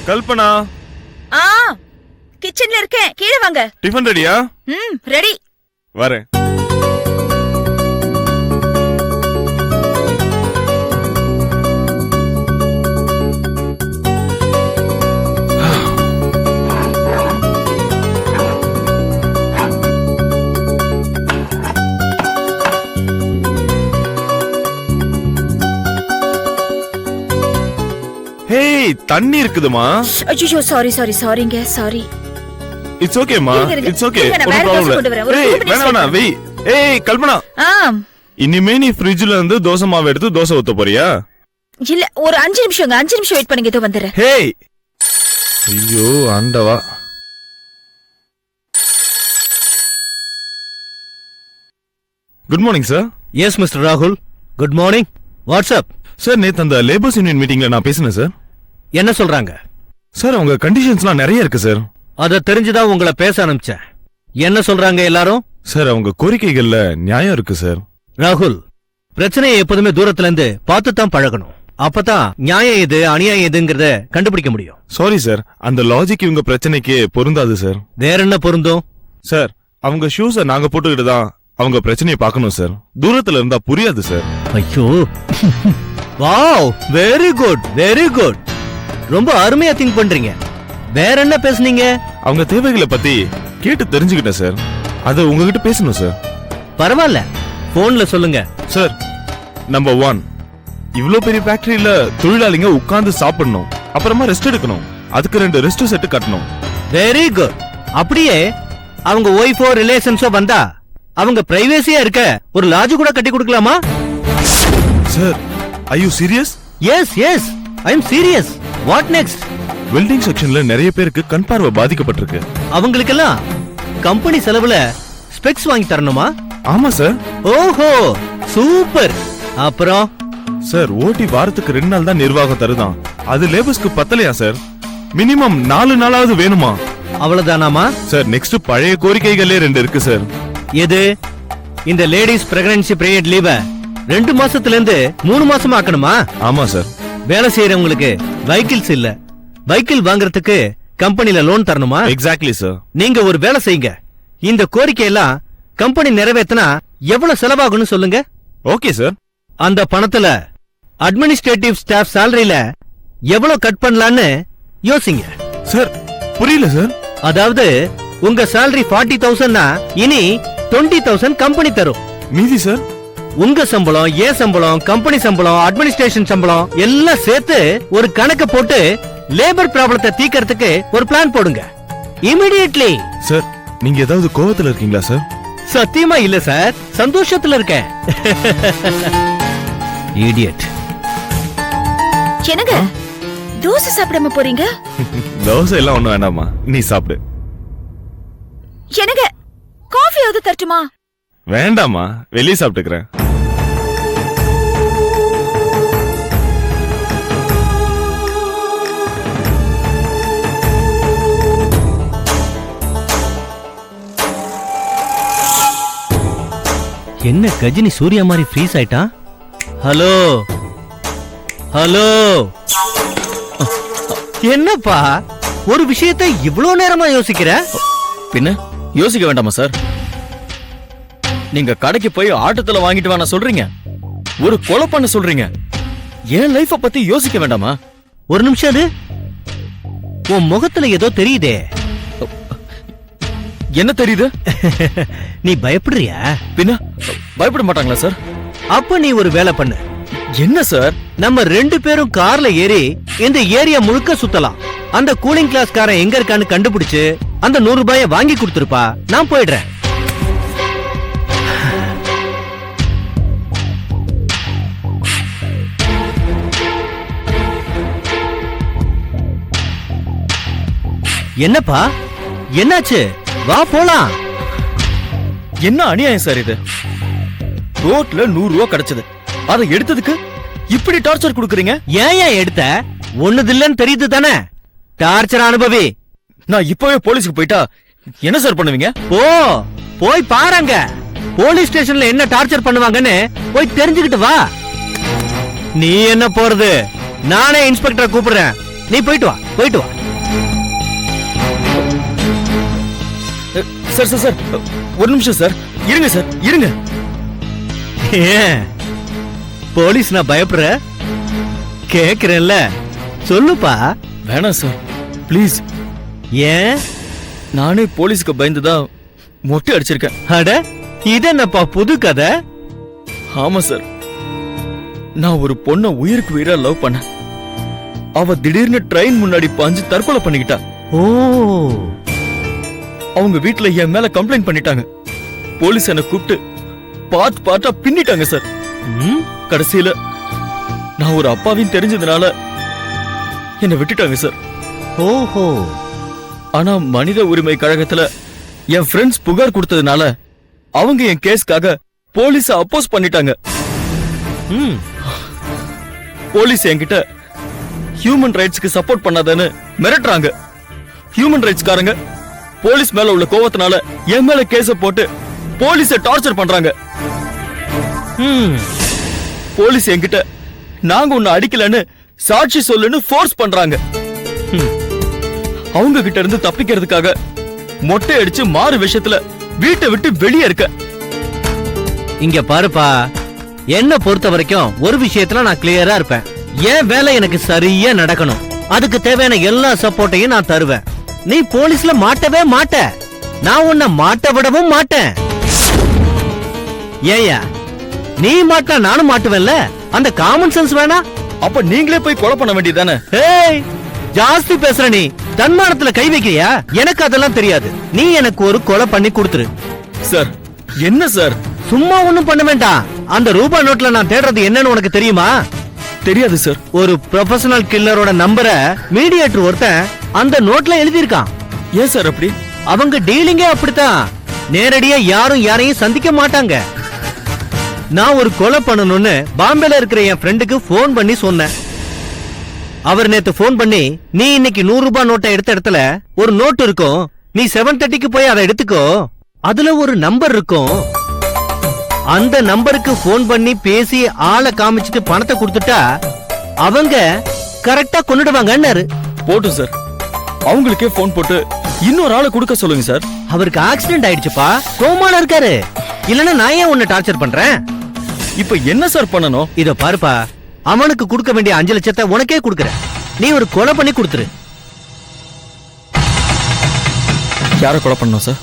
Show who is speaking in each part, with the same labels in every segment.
Speaker 1: கல்பனா.
Speaker 2: கிச்சன்ல இருக்கேன், கீழே வாங்க.
Speaker 1: டிஃபன் ரெடியா?
Speaker 2: ரெடி.
Speaker 1: வரேன். ஹேய், தண்ணி இருக்குதுமா.
Speaker 2: ஐயோ சாரிங்க, சாரி.
Speaker 1: இட்ஸ் ஓகேமா, இட்ஸ் ஓகே. வேணாம் வெய். ஏய் கல்பனா, இனிமே நீ ஃப்ரிட்ஜ்ல இருந்து தோசை மாவு எடுத்து தோசை ஊத்த போறியா?
Speaker 2: இல்ல, ஒரு 5 நிமிஷம் வெயிட் பண்ணுங்க, இதோ வந்துறேன்.
Speaker 1: ஹேய், ஐயோ ஆண்டவா. Good morning sir.
Speaker 3: S mister ராகுல், குட் மார்னிங். வாட்ஸ்அப்
Speaker 1: சார், நேத்து அந்த லேபர்ஸ் யூனியன் மீட்டிங்ல நான் பேசினேன் சார்.
Speaker 3: என்ன சொல்றாங்க
Speaker 1: சார்? உங்க கண்டிஷன்ஸ்லாம் நிறைய இருக்கு சார்.
Speaker 3: அத தெரிஞ்சுதான் உங்களை பேச அனுப்பிச்சேன். என்ன சொல்றாங்க எல்லாரும்?
Speaker 1: சார், அவங்க கோரிக்கைகள்ல நியாயம் இருக்கு சார்.
Speaker 3: ராகுல், பிரச்சனையை எப்போதுமே தூரத்துல இருந்து பார்த்துதான் பழகணும். அப்பதான் நியாயம் எது அநியாயம் எதுங்கிறத கண்டுபிடிக்க முடியும்.
Speaker 1: சாரி சார், அந்த லாஜிக் இவங்க பிரச்சனைக்கு பொருந்தாது சார்.
Speaker 3: வேற என்ன பொருந்தும்?
Speaker 1: சார், அவங்க ஷூஸ நாங்க போட்டுக்கிட்டு தான் அவங்க பிரச்சனையை பார்க்கணும் சார். தூரத்துல இருந்தா புரியாது சார்.
Speaker 3: ஐயோ, wow, very good, very good. ரொம்ப அருமையா திங்க் பண்றீங்க. வேற என்ன பேசுனீங்க?
Speaker 1: அவங்க தேவைகளை பத்தி கேட்டு தெரிஞ்சுக்கிட்டேன் சார். அத உங்ககிட்ட பேசணும் சார்.
Speaker 3: பரவாயில்ல, போன்ல சொல்லுங்க
Speaker 1: சார். நம்பர் 1, இவ்ளோ பெரிய ஃபேக்டரியில தொழிலாளிங்க உட்கார்ந்து சாப்பிடணும், அப்புறமா ரெஸ்ட் எடுக்கணும். அதுக்கு 2 ரெஸ்ட் செட் கட்டணும்.
Speaker 3: Very good. அப்படியே அவங்க ஒய்ஃபோ ரிலேஷன்ஸோ வந்தா அவங்க பிரைவேசியா இருக்க ஒரு லாட்ஜ் கூட கட்டி கொடுக்கலாமா?
Speaker 1: Sir, are you serious?
Speaker 3: Yes yes, I am serious. What next?
Speaker 1: Welding செக்ஷன்ல நிறைய பேருக்கு கண் பார்வை பாதிக்கப்பட்டிருக்கு.
Speaker 3: அவங்களுக்கெல்லாம் கம்பெனி செலவுல ஸ்பெக்ஸ் வாங்கி தரணுமா?
Speaker 1: ஆமா சார்.
Speaker 3: ஓஹோ, சூப்பர். அப்புறம்
Speaker 1: சார், ஓட்டி வாரத்துக்கு 2 நாள் தான் நிர்வாகம் தருதான். அது லேபர்ஸ்க்கு பத்தலையா சார்? மினிமம் 4 நாளாவது வேணுமா?
Speaker 3: அவ்வளவுதானாமா?
Speaker 1: சார், நெக்ஸ்ட் பழைய கோரிக்கைகளே 2 இருக்கு சார்.
Speaker 3: எது? இந்த லேடிஸ் பிரெக்னன்சி பீரியட் லீவ 2 மாசத்துல இருந்து 3 மாசமா ஆக்கணுமா?
Speaker 1: ஆமா சார்.
Speaker 3: வேலை செய்யறவங்களுக்கு வெஹிக்கிள்ஸ் இல்ல, வெஹிக்கிள் வாங்குறதுக்கு கம்பெனில லோன் தரணுமா?
Speaker 1: Exactly sir.
Speaker 3: நீங்க ஒரு வேலை செய்யுங்க. இந்த கோரிக்கையெல்லாம் கம்பெனி நிறைவேற்றினா எவ்வளவு செலவாகும்னு சொல்லுங்க.
Speaker 1: Okay sir.
Speaker 3: அந்த பணத்துல அட்மினிஸ்ட்ரேட்டிவ் ஸ்டாஃப் சாலரியில எவ்வளவு கட் பண்ணலான்னு யோசிங்க.
Speaker 1: சார், புரியல சார்.
Speaker 3: அதாவது உங்க salary 40,000னா இனி 20,000 கம்பெனி தரும்.
Speaker 1: மீதி சார்?
Speaker 3: உங்க சம்பளம், ஏ சம்பளம், கம்பெனி சம்பளம், அட்மினிஸ்ட்ரேஷன் சம்பளம் எல்லாம் சேர்த்து ஒரு கணக்கு போட்டு லேபர் ப்ராப்ளத்தை தீக்கிறதுக்கு ஒரு பிளான் போடுங்க. இமிடியேட்லி.
Speaker 1: சார், நீங்க ஏதாவது கோவத்துல இருக்கீங்களா சார்?
Speaker 3: சத்தியமா இல்ல சார், சந்தோஷத்துல இருக்கேன். இடியட்.
Speaker 2: என்னங்க தோசை சாப்பிடாம போறீங்க?
Speaker 1: தோசை எல்லாம் ஒண்ணும் வேண்டாமா, நீ சாப்பிடு.
Speaker 2: என்னங்க காஃபியாவது தரட்டுமா?
Speaker 1: வேண்டாமா, வெளியே சாப்பிட்டுக்கிறேன்.
Speaker 3: என்ன கஜினி சூர்யா மாதிரி ஃப்ரீஸ் ஆயிட்டான்? ஹலோ ஹலோ, என்னப்பா ஒரு விஷயத்தை இவ்ளோ நேரமா யோசிக்கிற?
Speaker 4: பின்ன யோசிக்க வேண்டாமா சார்? நீங்க கடைக்கு போய் ஆட்டத்துல வாங்கிட்டு வான சொல்றீங்க, ஒரு கொலை பண்ண சொல்றீங்க. என் லைஃப பத்தி யோசிக்க வேண்டாமா?
Speaker 3: ஒரு நிமிஷம், அது உன் முகத்துல ஏதோ தெரியுதே.
Speaker 4: என்ன தெரியுது?
Speaker 3: நீ பயப்படுறியா?
Speaker 4: பின்ன பயப்பட மாட்டாங்களா சார்?
Speaker 3: அப்ப நீ ஒரு வேலை பண்ணு.
Speaker 4: என்ன சார்?
Speaker 3: நம்ம 2 பேரும் கார்ல ஏறி இந்த ஏரியா முழுக்க சுத்தலாம். அந்த கூலிங் கிளாஸ் காரன் எங்க இருக்கான்னு கண்டுபிடிச்சு அந்த 100 ரூபாய வாங்கி கொடுத்துருப்பா, நான் போயிடுறேன். என்னப்பா, என்னாச்சு? வா போலாம்.
Speaker 4: என்ன அநியாயம் சார் இது? ரோட்ல 100 ரூபா கிடைச்சது, அதை எடுத்ததுக்கு இப்படி டார்ச்சர் கொடுக்கறீங்க.
Speaker 3: ஏன் எடுத்த? ஒண்ணுதில்லன்னு தெரியுது தானே? டார்ச்சர் அனுபவி.
Speaker 4: நான் இப்பவே போலீஸ்க்கு போயிட்டா என்ன சார் பண்ணுவீங்க?
Speaker 3: ஓ, போய் பாருங்க. போலீஸ் ஸ்டேஷன்ல என்ன டார்ச்சர் பண்ணுவாங்கன்னு போய் தெரிஞ்சுக்கிட்டு வா. நீ என்ன போறது? நானே இன்ஸ்பெக்டரை கூப்பிடுறேன். நீ போயிட்டு வா, போயிட்டு வா.
Speaker 4: சார் சார் சார் ஒரு நிமிஷம் சார், இருங்க சார், இருங்க.
Speaker 3: ஏன் போலீஸ் நான் பயப்படுற? கேக்குறேன்ல, சொல்லுப்பா.
Speaker 4: வேணாம் சார், ப்ளீஸ்.
Speaker 3: ஏன்?
Speaker 4: நானே போலீஸ்க்கு பயந்துதான் மொட்டை அடிச்சிருக்கேன்.
Speaker 3: அட, இது என்னப்பா புது கதை?
Speaker 4: ஆமா சார், நான் ஒரு பொண்ண உயிருக்கு உயிரா லவ் பண்ணேன். அவ திடீர்னு ட்ரெயின் முன்னாடி பாஞ்சு தற்கொலை பண்ணிக்கிட்டா.
Speaker 3: ஓ,
Speaker 4: அவங்க வீட்ல என் மேல கம்ப்ளைண்ட் பண்ணிட்டாங்க. போலீஸ் என்ன கூப்பிட்டு பார்ட் பார்ட்டா பின்னிட்டாங்க சார்.
Speaker 3: ம்,
Speaker 4: கடைசியில நான் ஒரு அப்பாவின்னு தெரிஞ்சதுனால என்ன விட்டுட்டாங்க சார்.
Speaker 3: ஓஹோ.
Speaker 4: ஆனா மனித உரிமை கழகத்துல என் ஃப்ரெண்ட்ஸ் புகார் கொடுத்ததுனால அவங்க என் கேஸ்க்காக போலீஸ அப்போஸ் பண்ணிட்டாங்க.
Speaker 3: ம்,
Speaker 4: போலீஸ் என்கிட்ட ஹியூமன் ரைட்ஸ்க்கு சப்போர்ட் பண்ணாதன்னு மிரட்டுறாங்க. ஹியூமன் ரைட்ஸ்காரங்க போலீஸ் மேல உள்ள கோவத்தினால என் மேல கேஸ போட்டு போலீஸ டார்ச்சர் பண்றாங்க.
Speaker 3: ம்.
Speaker 4: போலீஸ் என்கிட்ட நாங்க உன்னை அடிக்கலன்னு சாட்சி சொல்லுன்னு ஃபோர்ஸ் பண்றாங்க. அவங்க கிட்ட இருந்து தப்பிக்கிறதுக்காக மொட்டை அடிச்சு மாறு விஷயத்துல வீட்டை விட்டு வெளியே இருக்க.
Speaker 3: இங்க பாருப்பா, என்ன பொறுத்த வரைக்கும் ஒரு விஷயத்துல நான் கிளியரா இருப்பேன். என் வேலை எனக்கு சரியா நடக்கணும். அதுக்கு தேவையான எல்லா சப்போர்ட்டையும் நான் தருவேன். நீ போலீஸ்ல மாட்டவே மாட்ட, நான் உன்னை மாட்ட விடவும் மாட்டேன். ஏயா, நீ மாட்டா நானும் மாட்டுவேன்ல, அந்த காமன் சென்ஸ் வேணா?
Speaker 4: அப்ப நீங்களே போய் கொலை பண்ண வேண்டியதானே?
Speaker 3: ஏய், ஜாஸ்தி பேசுற நீ. தன்மானத்துல கை வைக்கிறியா? எனக்கு அதெல்லாம் தெரியாது. நீ எனக்கு ஒரு கொலை பண்ணி கொடுத்துரு.
Speaker 4: சார், என்ன சார்?
Speaker 3: சும்மா ஒண்ணும் பண்ண வேண்டாம். அந்த ரூபாய் நோட்ல நான் தேடுறது என்னன்னு உனக்கு தெரியுமா?
Speaker 4: தெரியாது சார்.
Speaker 3: ஒரு ப்ரொபஷனல் கில்லரோட நம்பரை மீடியேட்டர் ஒருத்தன் அந்த நோட்ல எழுதியிருக்கான்.
Speaker 4: ஏன் சார் அப்படி?
Speaker 3: அவங்க டீலிங்கே அப்படித்தான். நேரடியா யாரும் யாரையும் சந்திக்க மாட்டாங்க. நான் ஒரு கொலை பண்ணணும்னு பாம்பேல இருக்கிற என் ஃப்ரெண்டுக்கு போன் பண்ணி சொன்னேன். அவர் நேத்து போன் பண்ணி, நீ இன்னைக்கு 100 ரூபாய் நோட்டை எடுத்த இடத்துல ஒரு நோட் இருக்கும், நீ 7:30க்கு போய் அதை எடுத்துக்கோ, அதுல ஒரு நம்பர் இருக்கும், அந்த நம்பருக்கு போன் பண்ணி பேசி ஆளை காமிச்சிட்டு பணத்தை கொடுத்துட்டா அவங்க கரெக்டா கொன்னுடுவாங்கன்னாரு.
Speaker 4: போட்டும் சார், அவங்களுக்கே போன் போட்டு இன்னொரு ஆளை கொடுக்க சொல்லுங்க சார்.
Speaker 3: அவருக்கு ஆக்சிடென்ட் ஆயிடுச்சுப்பா, கோமால இருக்காரு. இல்லன்னா நான் ஏன் உன்னை டார்ச்சர் பண்றேன்?
Speaker 4: இப்ப என்ன சார் பண்ணணும்?
Speaker 3: இத பாருப்பா, அவனுக்கு கொடுக்க வேண்டிய 5 லட்சத்தை உனக்கே கொடுக்கற. நீ ஒரு கொலை பண்ணி கொடுத்துரு.
Speaker 4: யார கொலை பண்ணணும் sir?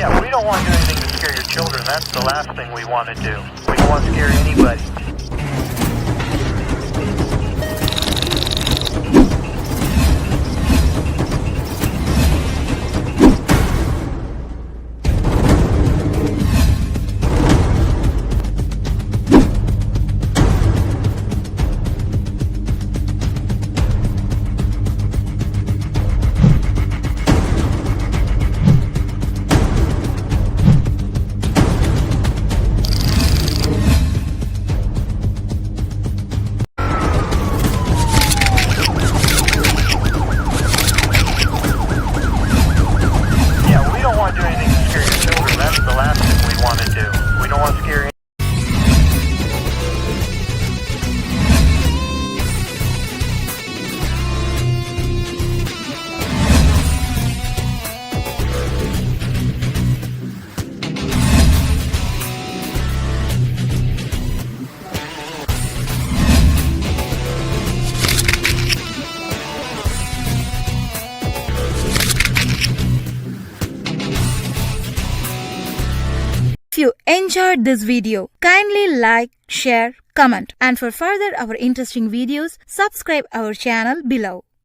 Speaker 5: Yeah, we don't want to do anything to scare your children. That's the last thing we want to do. We don't want to scare anybody.
Speaker 6: you enjoyed this video, kindly like, share, comment, and for further our interesting videos, subscribe our channel below.